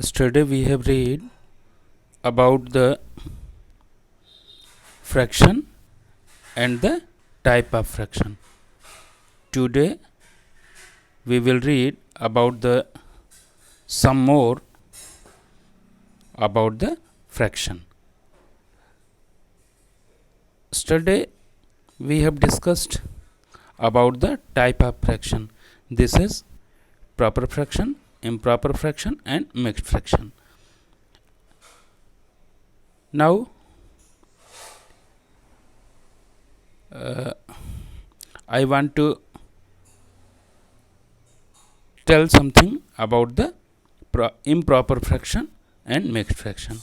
Yesterday we have read about the fraction and the type of fraction. Today we will read about the some more about the fraction. Yesterday we have discussed about the type of fraction. This is proper fraction, improper fraction and mixed fraction. Now I want to tell something about the improper fraction and mixed fraction.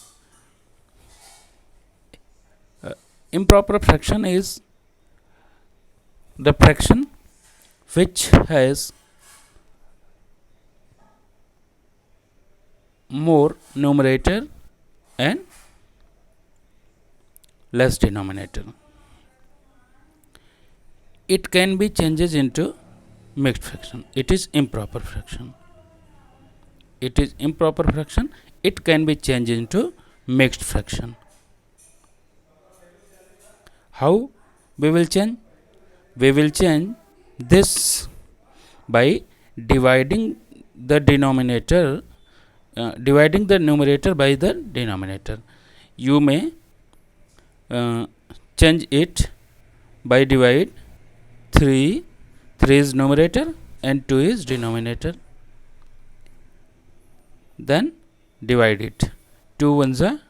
Improper fraction is the fraction which has more numerator and less denominator. It can be changed into mixed fraction. It is improper fraction. It is improper fraction. It can be changed into mixed fraction. How we will change? We will change this by dividing the denominator, dividing the numerator by the denominator. You may change it by divide 3 is numerator and 2 is denominator. Then divide it. 2 ones are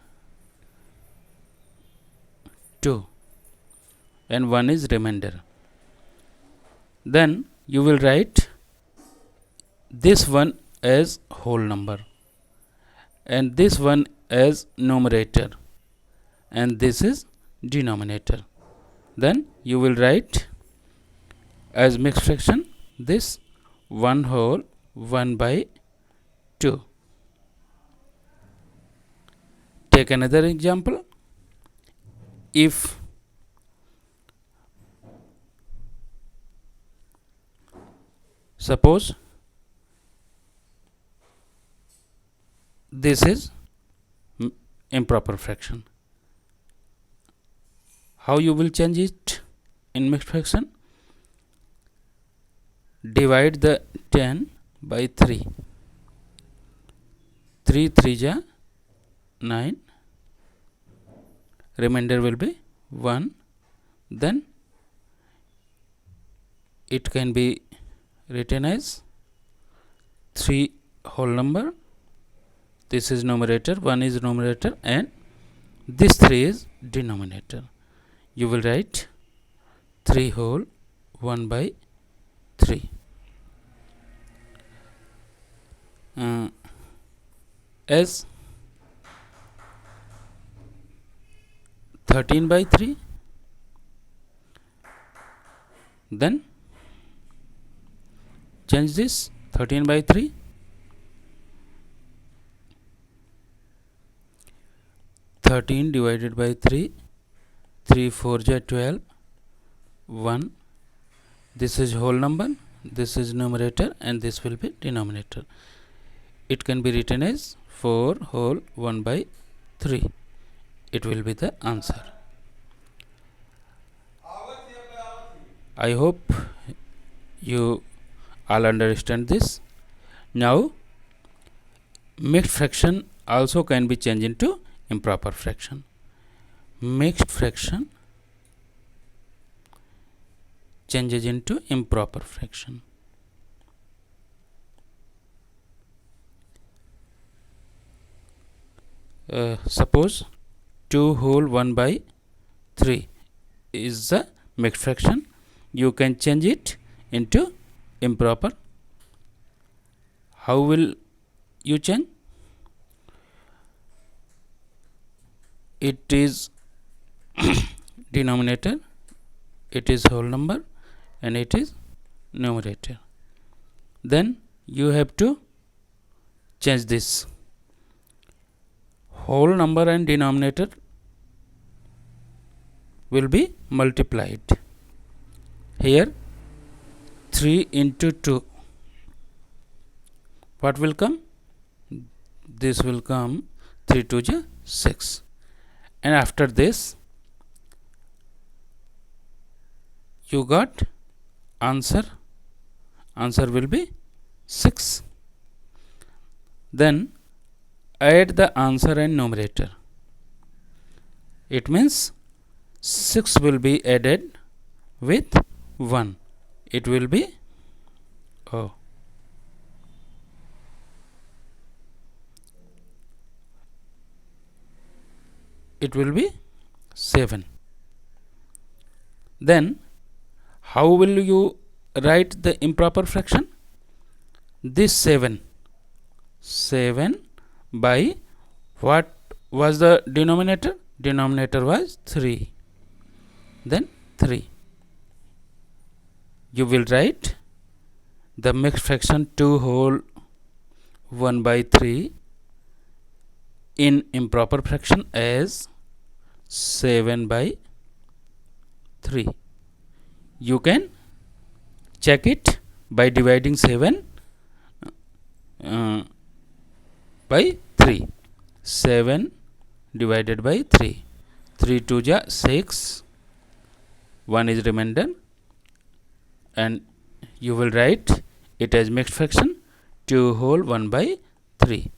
2 and 1 is remainder. Then you will write this one as whole number and this one as numerator and this is denominator. Then you will write as mixed fraction this 1 whole 1 by 2. Take another example. If suppose this is improper fraction, how you will change it in mixed fraction? Divide the 10 by 3. 3 3 ja 9. Remainder will be 1. Then it can be written as 3 whole number. This is numerator, 1 is numerator and this 3 is denominator. You will write 3 whole 1 by 3. As 13 by 3, then change this 13 by 3. 13 divided by 3, 3 4 ja 12, 1. This is whole number, this is numerator and this will be denominator. It can be written as 4 whole 1 by 3. It will be the answer. I hope you all understand this. Now mixed fraction also can be changed into improper fraction. Mixed fraction changes into improper fraction. Suppose 2 whole 1 by 3 is the mixed fraction. You can change it into improper. How will you change? It is denominator, it is whole number and it is numerator. Then you have to change this. Whole number and denominator will be multiplied. Here 3 into 2, what will come? this will come 3 2 ja 6, and after this you got answer will be 6. Then add the answer and numerator. It means 6 will be added with 1. It will be it will be 7. Then how will you write the improper fraction? This 7 by what was the denominator? Denominator was 3. Then 3. You will write the mixed fraction 2 whole 1 by 3 in improper fraction as 7 by 3. You can check it by dividing 7 by 3. 7 divided by 3. 3 2 ja 6. 1 is remainder, and you will write it as mixed fraction 2 whole 1 by 3.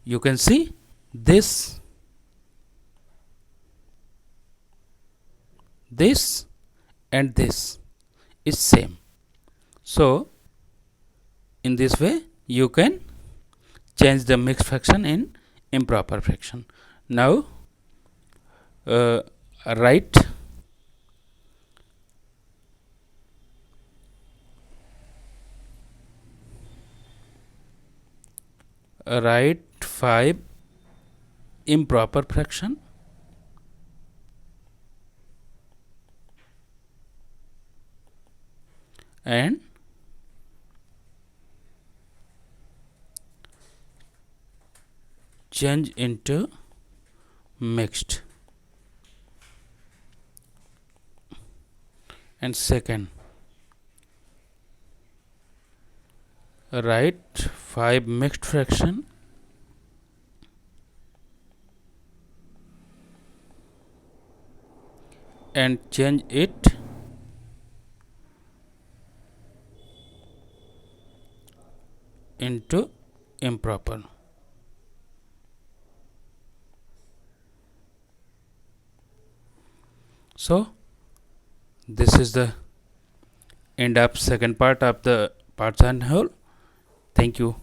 You can see this and this is same. So in this way you can change the mixed fraction in improper fraction. Now write write 5 improper fraction and change into mixed. And second, write 5 mixed fraction and change it into improper. So this is the end of second part of the parts and whole. Thank you.